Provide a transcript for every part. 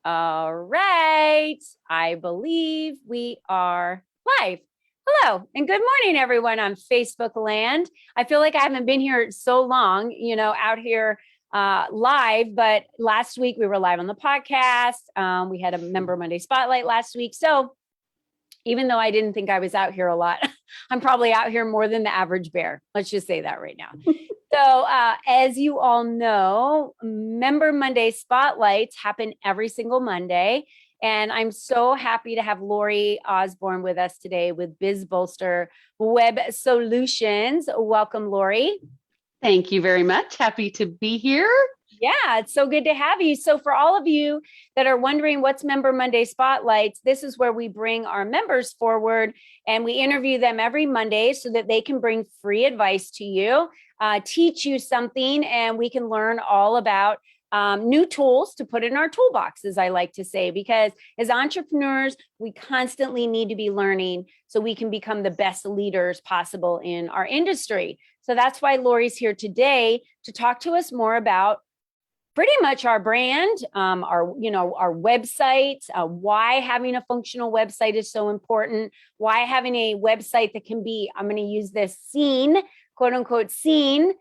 All right. I believe we are live. Hello and good morning, everyone on Facebook land. I feel like I haven't been here so long, out here live, but last week we were live on the podcast. We had a Member Monday Spotlight last week. So even though I didn't think I was out here a lot, I'm probably out here more than the average bear. Let's just say that right now. So, as you all know, Member Monday Spotlights happen every single Monday. And I'm so happy to have Lori Osborne with us today with BizBolster Web Solutions. Welcome, Lori. Thank you very much. Happy to be here. Yeah, it's so good to have you. So, for all of you that are wondering what's Member Monday Spotlights, this is where we bring our members forward and we interview them every Monday so that they can bring free advice to you, teach you something, and we can learn all about new tools to put in our toolbox, as I like to say, because as entrepreneurs, we constantly need to be learning so we can become the best leaders possible in our industry. So that's why Lori's here today to talk to us more about pretty much our brand, our website, why having a functional website is so important, why having a website that can be, I'm going to use this seen, quote unquote, seen,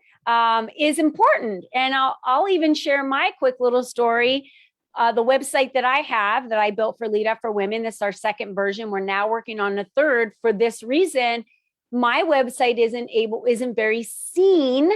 is important. And I'll even share my quick little story. The website that I have that I built for Lead Up for Women, this is our second version. We're now working on a third for this reason. My website isn't very seen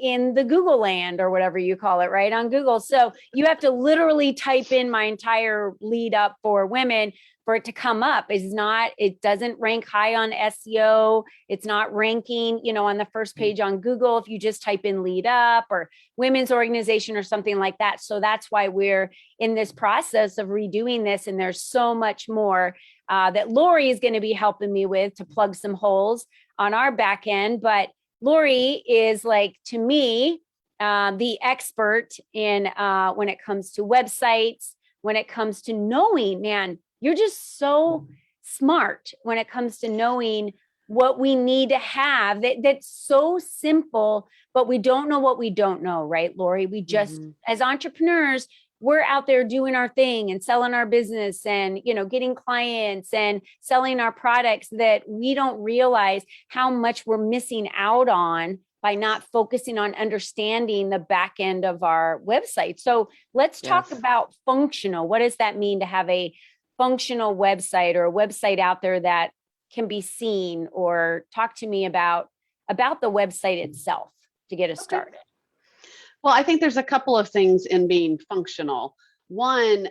in the Google land or whatever you call it, right? On Google. So you have to literally type in my entire Lead Up for Women for it to come up. It doesn't rank high on SEO. It's not ranking, on the first page on Google if you just type in Lead Up or women's organization or something like that. So that's why we're in this process of redoing this. And there's so much more that Lori is going to be helping me with to plug some holes on our back end. But Lori is, like, to me, the expert in when it comes to websites, when it comes to knowing, man, you're just so smart when it comes to knowing what we need to have. That's so simple, but we don't know what we don't know, right, Lori? We just, as entrepreneurs, we're out there doing our thing and selling our business and, getting clients and selling our products that we don't realize how much we're missing out on by not focusing on understanding the back end of our website. So let's talk about functional. What does that mean to have a functional website or a website out there that can be seen? Or talk to me about the website itself to get us started. Well, I think there's a couple of things in being functional. One,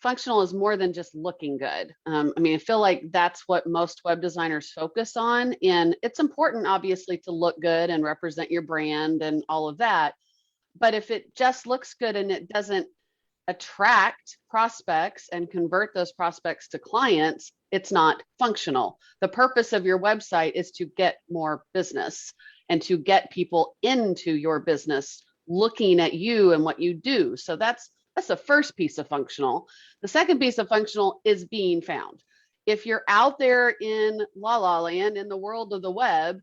functional is more than just looking good. I feel like that's what most web designers focus on. And it's important, obviously, to look good and represent your brand and all of that. But if it just looks good and it doesn't attract prospects and convert those prospects to clients, it's not functional. The purpose of your website is to get more business and to get people into your business looking at you and what you do. So that's the first piece of functional. The second piece of functional is being found. If you're out there in La La Land, in the world of the web,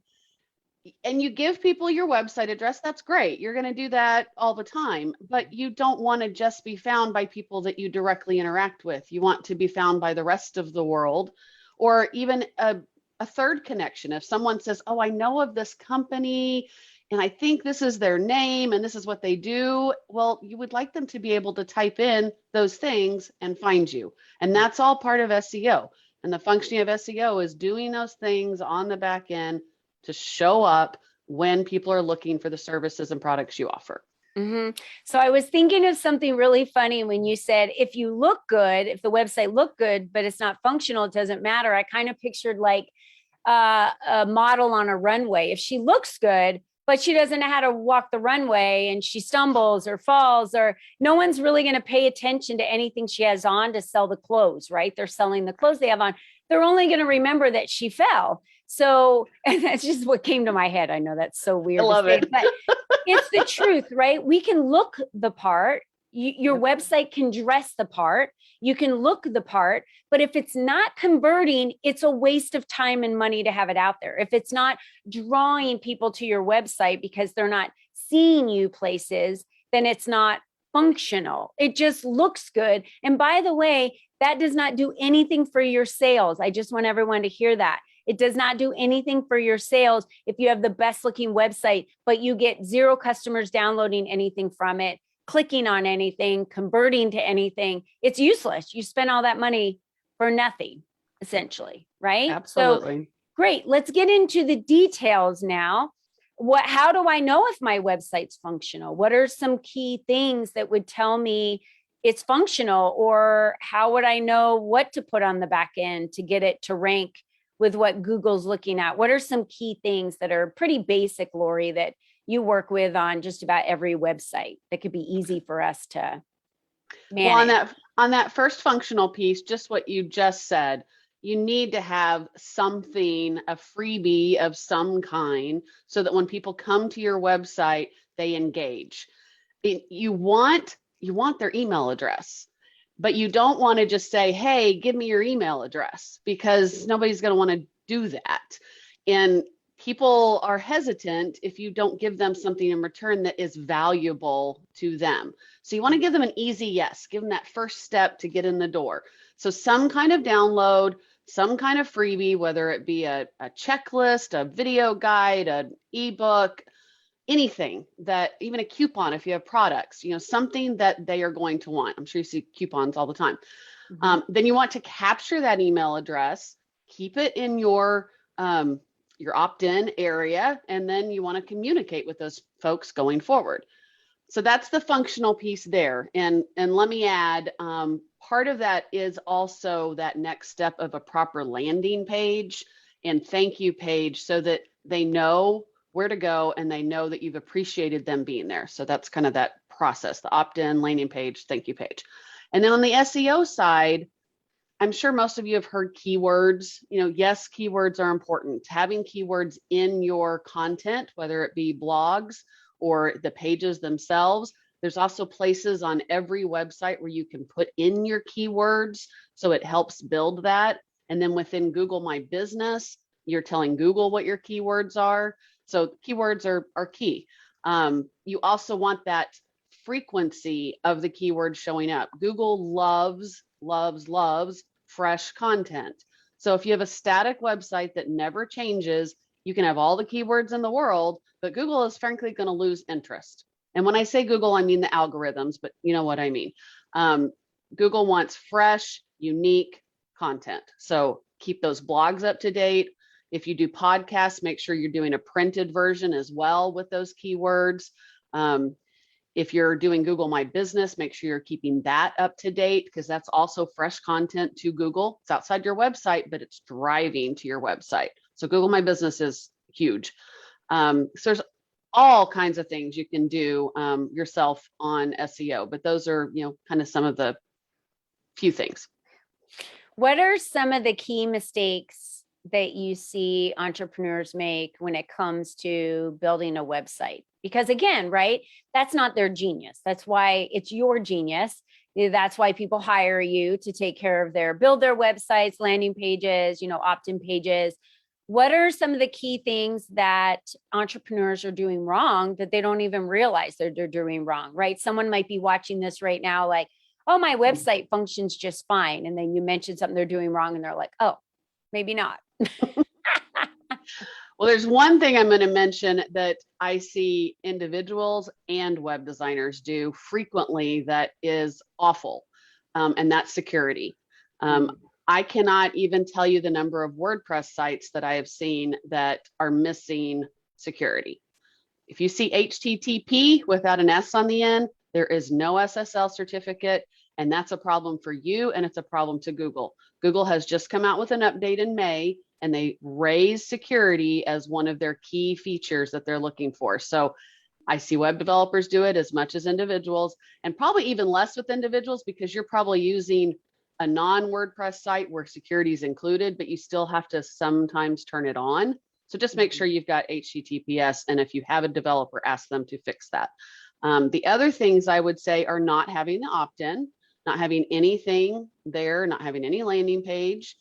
and you give people your website address, that's great. You're going to do that all the time, but you don't want to just be found by people that you directly interact with. You want to be found by the rest of the world, or even a third connection. If someone says, oh, I know of this company, and I think this is their name and this is what they do, well, you would like them to be able to type in those things and find you. And that's all part of SEO. And the functioning of SEO is doing those things on the back end to show up when people are looking for the services and products you offer. So I was thinking of something really funny when you said, if you look good, if the website looked good, but it's not functional, it doesn't matter. I kind of pictured like a model on a runway. If she looks good, but she doesn't know how to walk the runway and she stumbles or falls, or no one's really going to pay attention to anything she has on to sell the clothes, right? They're selling the clothes they have on. They're only going to remember that she fell. So, and that's just what came to my head. I know that's so weird. I love it. But it's the truth, right? We can look the part. Your website can dress the part. You can look the part, but if it's not converting, it's a waste of time and money to have it out there. If it's not drawing people to your website because they're not seeing you places, then it's not functional. It just looks good. And by the way, that does not do anything for your sales. I just want everyone to hear that. It does not do anything for your sales if you have the best looking website, but you get 0 customers downloading anything from it, clicking on anything, converting to anything. It's useless. You spend all that money for nothing, essentially, right? Absolutely. So great. Let's get into the details now. How do I know if my website's functional? What are some key things that would tell me it's functional, or how would I know what to put on the back end to get it to rank with what Google's looking at? What are some key things that are pretty basic, Lori, that you work with on just about every website that could be easy for us to manage? Well, on that first functional piece, just what you just said, you need to have something, a freebie of some kind, so that when people come to your website, they engage. You want their email address, but you don't want to just say, hey, give me your email address, because nobody's going to want to do that. And people are hesitant if you don't give them something in return that is valuable to them. So you want to give them an easy yes, give them that first step to get in the door. So some kind of download, some kind of freebie, whether it be a checklist, a video guide, an ebook, anything, that even a coupon if you have products, something that they are going to want. I'm sure you see coupons all the time. Then you want to capture that email address, keep it in your opt-in area, and then you want to communicate with those folks going forward. So that's the functional piece there. And let me add, part of that is also that next step of a proper landing page and thank you page, so that they know where to go and they know that you've appreciated them being there. So that's kind of that process, the opt-in, landing page, thank you page. And then on the SEO side, I'm sure most of you have heard keywords. Yes, keywords are important. Having keywords in your content, whether it be blogs or the pages themselves. There's also places on every website where you can put in your keywords, so it helps build that. And then within Google My Business, you're telling Google what your keywords are. So keywords are key. You also want that frequency of the keywords showing up. Google loves fresh content. So if you have a static website that never changes, you can have all the keywords in the world, but Google is frankly going to lose interest. And when I say Google, I mean the algorithms, but you know what I mean. Google wants fresh, unique content. So keep those blogs up to date. If you do podcasts, make sure you're doing a printed version as well with those keywords. If you're doing Google My Business, make sure you're keeping that up to date, because that's also fresh content to Google. It's outside your website, but it's driving to your website. So Google My Business is huge. So there's all kinds of things you can do yourself on SEO, but those are, kind of some of the few things. What are some of the key mistakes that you see entrepreneurs make when it comes to building a website? Because again, right, that's not their genius. That's why it's your genius. That's why people hire you to take care of build their websites, landing pages, opt-in pages. What are some of the key things that entrepreneurs are doing wrong that they don't even realize they're doing wrong, right? Someone might be watching this right now like, oh, my website functions just fine. And then you mention something they're doing wrong and they're like, oh, maybe not. Well, there's one thing I'm going to mention that I see individuals and web designers do frequently that is awful, and that's security. I cannot even tell you the number of WordPress sites that I have seen that are missing security. If you see HTTP without an S on the end, there is no SSL certificate, and that's a problem for you, and it's a problem to Google. Google has just come out with an update in May, and they raised security as one of their key features that they're looking for. So I see web developers do it as much as individuals, and probably even less with individuals, because you're probably using a non-WordPress site where security is included, but you still have to sometimes turn it on. So just make sure you've got HTTPS, and if you have a developer, ask them to fix that. The other things I would say are not having the opt-in, not having anything there, not having any landing page.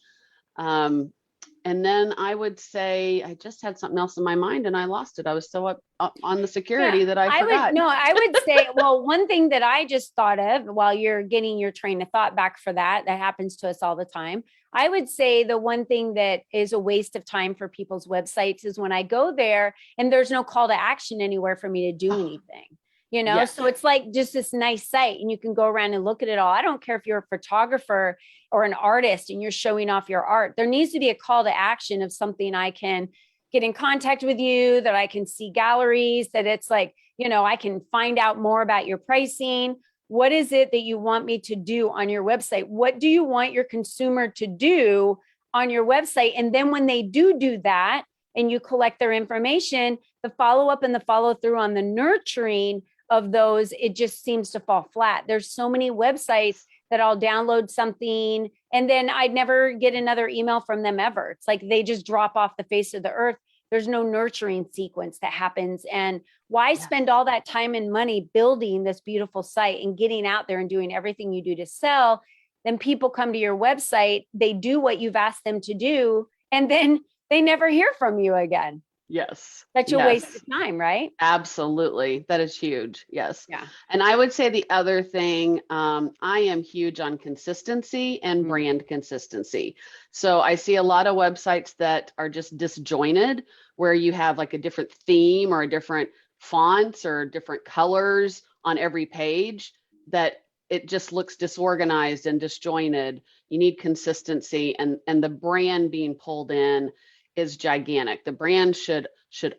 And then I would say, I just had something else in my mind and I lost it. I was so up on the security that I forgot. I would say, well, one thing that I just thought of while you're getting your train of thought back for that happens to us all the time. I would say the one thing that is a waste of time for people's websites is when I go there and there's no call to action anywhere for me to do anything. Yes. So it's like just this nice site and you can go around and look at it all. I don't care if you're a photographer or an artist and you're showing off your art. There needs to be a call to action of something I can get in contact with you, that I can see galleries, that it's like, I can find out more about your pricing. What is it that you want me to do on your website? What do you want your consumer to do on your website? And then when they do that and you collect their information, the follow-up and the follow-through on the nurturing of those, it just seems to fall flat. There's so many websites that I'll download something and then I'd never get another email from them ever. It's like they just drop off the face of the earth. There's no nurturing sequence that happens. And why spend all that time and money building this beautiful site and getting out there and doing everything you do to sell? Then people come to your website, they do what you've asked them to do, and then they never hear from you again. Yes. Such a waste of time, right? Absolutely. That is huge. Yes. Yeah. And I would say the other thing, I am huge on consistency and brand consistency. So I see a lot of websites that are just disjointed, where you have like a different theme or a different fonts or different colors on every page, that it just looks disorganized and disjointed. You need consistency, and the brand being pulled in is gigantic. The brand should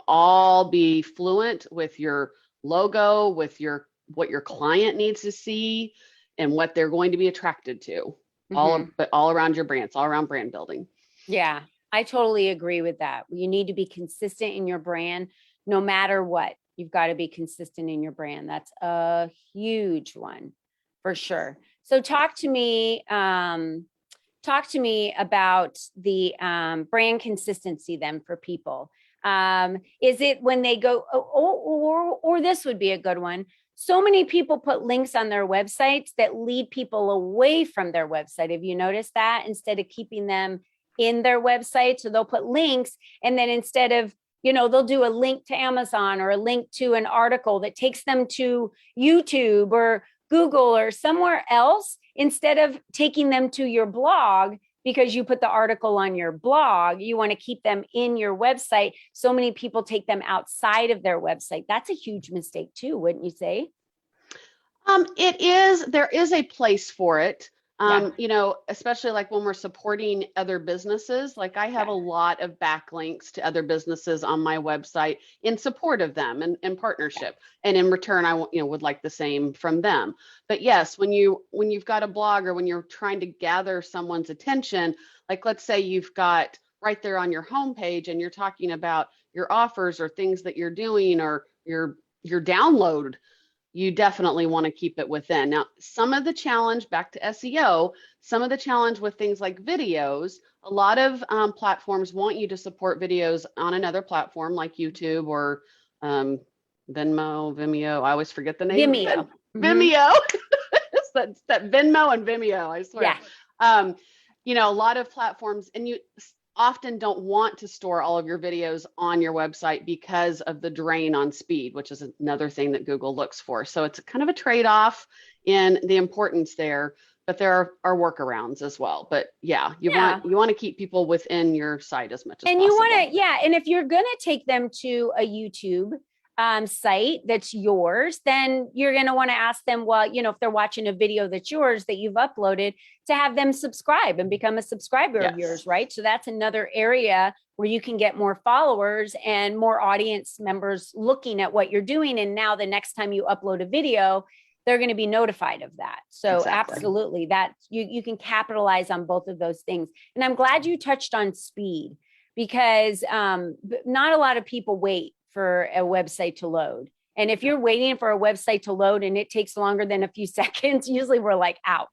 all be fluent with your logo, with what your client needs to see and what they're going to be attracted to. But all around your brand. It's all around brand building. Yeah, I totally agree with that. You need to be consistent in your brand no matter what. You've got to be consistent in your brand. That's a huge one for sure. So talk to me about the brand consistency then for people. Is it when they go, or this would be a good one. So many people put links on their websites that lead people away from their website. Have you noticed that? Instead of keeping them in their website, so they'll put links, and then instead of, they'll do a link to Amazon or a link to an article that takes them to YouTube or Google or somewhere else, instead of taking them to your blog because you put the article on your blog. You want to keep them in your website. So many people take them outside of their website. That's a huge mistake too, wouldn't you say? It is. There is a place for it. Especially like when we're supporting other businesses. Like I have a lot of backlinks to other businesses on my website in support of them and in partnership. And in return, I would like the same from them. But yes, when you've got a blog, or when you're trying to gather someone's attention, like let's say you've got right there on your homepage and you're talking about your offers or things that you're doing or your download, you definitely want to keep it within. Now, some of the challenge, back to SEO, some of the challenge with things like videos, a lot of platforms want you to support videos on another platform like YouTube or Vimeo. I always forget the name. Vimeo. Vimeo. It's that Venmo and Vimeo, I swear. Yeah. A lot of platforms, and you often don't want to store all of your videos on your website because of the drain on speed, which is another thing that Google looks for. So it's kind of a trade-off in the importance there, but there are workarounds as well. But yeah, you want to keep people within your site as much as possible. And you want to, and if you're going to take them to a YouTube site that's yours, then you're going to want to ask them, well, if they're watching a video that's yours that you've uploaded, to have them subscribe and become a subscriber of yours, right? So that's another area where you can get more followers and more audience members looking at what you're doing. And now the next time you upload a video, they're going to be notified of that. So absolutely, that you can capitalize on both of those things. And I'm glad you touched on speed, because not a lot of people wait for a website to load. And if you're waiting for a website to load and it takes longer than a few seconds, usually we're like out.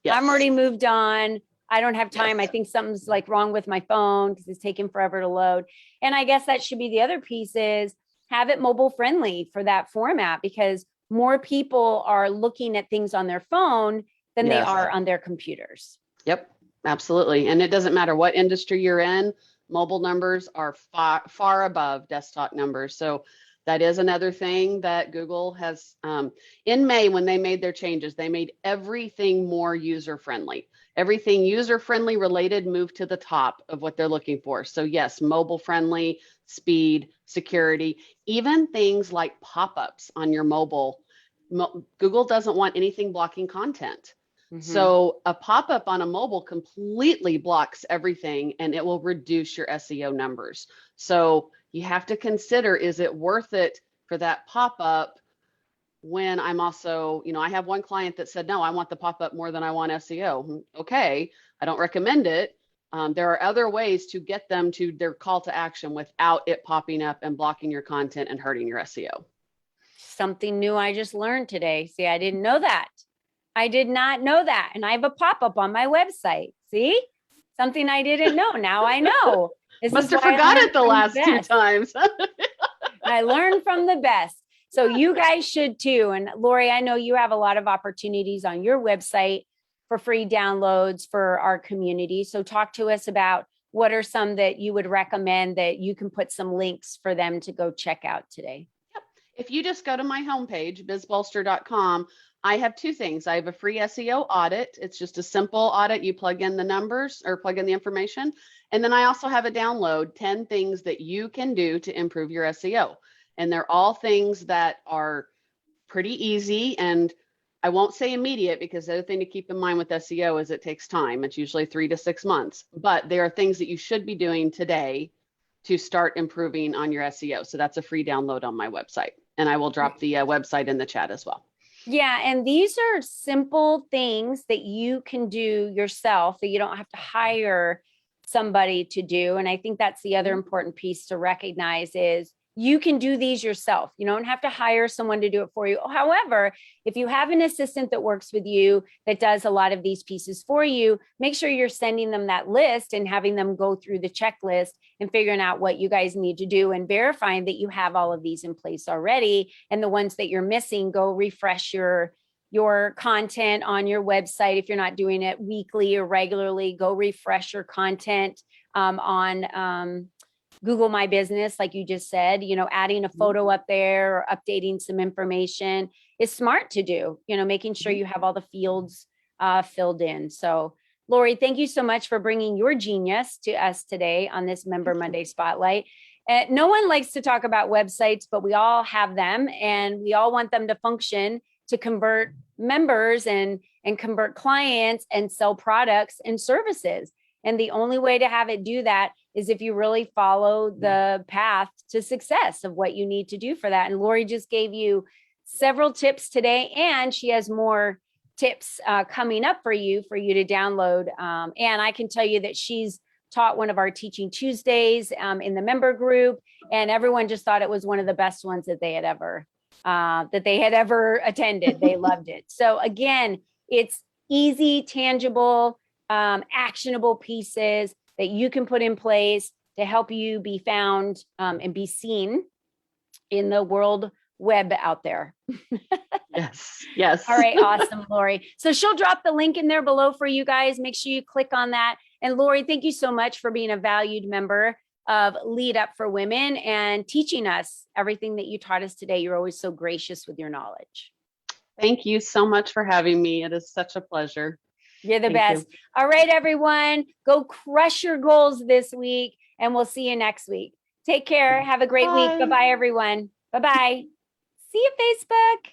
Yes. I'm already moved on. I don't have time. Yes. I think something's like wrong with my phone because it's taking forever to load. And I guess that should be the other piece, is have it mobile friendly for that format, because more people are looking at things on their phone than they are on their computers. Yep. Absolutely. And it doesn't matter what industry you're in, mobile numbers are far above desktop numbers. So that is another thing that Google has, in May, when they made their changes, they made everything more user-friendly. Everything user-friendly related moved to the top of what they're looking for. So yes, mobile-friendly, speed, security, even things like pop-ups on your mobile. Google doesn't want anything blocking content. So a pop-up on a mobile completely blocks everything and it will reduce your SEO numbers. So you have to consider, is it worth it for that pop-up when I'm also, I have one client that said, no, I want the pop-up more than I want SEO. Okay, I don't recommend it. There are other ways to get them to their call to action without it popping up and blocking your content and hurting your SEO. Something new I just learned today. See, I didn't know that. I did not know that. And I have a pop-up on my website. See, something I didn't know. Now I know. This Must is have why I forgot learned it the from last two best. times. I learned from the best. So you guys should too. And Lori, I know you have a lot of opportunities on your website for free downloads for our community. So talk to us about what are some that you would recommend that you can put some links for them to go check out today. If you just go to my homepage, bizbolster.com, I have two things. I have a free SEO audit. It's just a simple audit. You plug in the numbers or plug in the information. And then I also have a download, 10 things that you can do to improve your SEO. And they're all things that are pretty easy. And I won't say immediate because the other thing to keep in mind with SEO is it takes time. It's usually 3 to 6 months, but there are things that you should be doing today to start improving on your SEO. So that's a free download on my website. And I will drop the website in the chat as well. Yeah, and these are simple things that you can do yourself that you don't have to hire somebody to do. And I think that's the other important piece to recognize is you can do these yourself. You don't have to hire someone to do it for you. However, if you have an assistant that works with you that does a lot of these pieces for you, make sure you're sending them that list and having them go through the checklist and figuring out what you guys need to do and verifying that you have all of these in place already. And the ones that you're missing, go refresh your content on your website. If you're not doing it weekly or regularly, go refresh your content on Google My Business, like you just said, adding a photo up there or updating some information is smart to do, making sure you have all the fields filled in. So Lori, thank you so much for bringing your genius to us today on this Member Monday Spotlight. No one likes to talk about websites, but we all have them and we all want them to function to convert members and convert clients and sell products and services. And the only way to have it do that is if you really follow the path to success of what you need to do for that. And Lori just gave you several tips today, and she has more tips coming up for you to download. And I can tell you that she's taught one of our Teaching Tuesdays in the member group, and everyone just thought it was one of the best ones that they had ever attended. They loved it. So again, it's easy, tangible, actionable pieces that you can put in place to help you be found and be seen in the world web out there. Yes. All right. Awesome, Lori. So she'll drop the link in there below for you guys. Make sure you click on that. And Lori, thank you so much for being a valued member of Lead Up for Women and teaching us everything that you taught us today. You're always so gracious with your knowledge. Thank you so much for having me. It is such a pleasure. You're the best. All right, everyone, go crush your goals this week and we'll see you next week. Take care. Have a great week. Bye-bye, everyone. Bye-bye. See you, Facebook.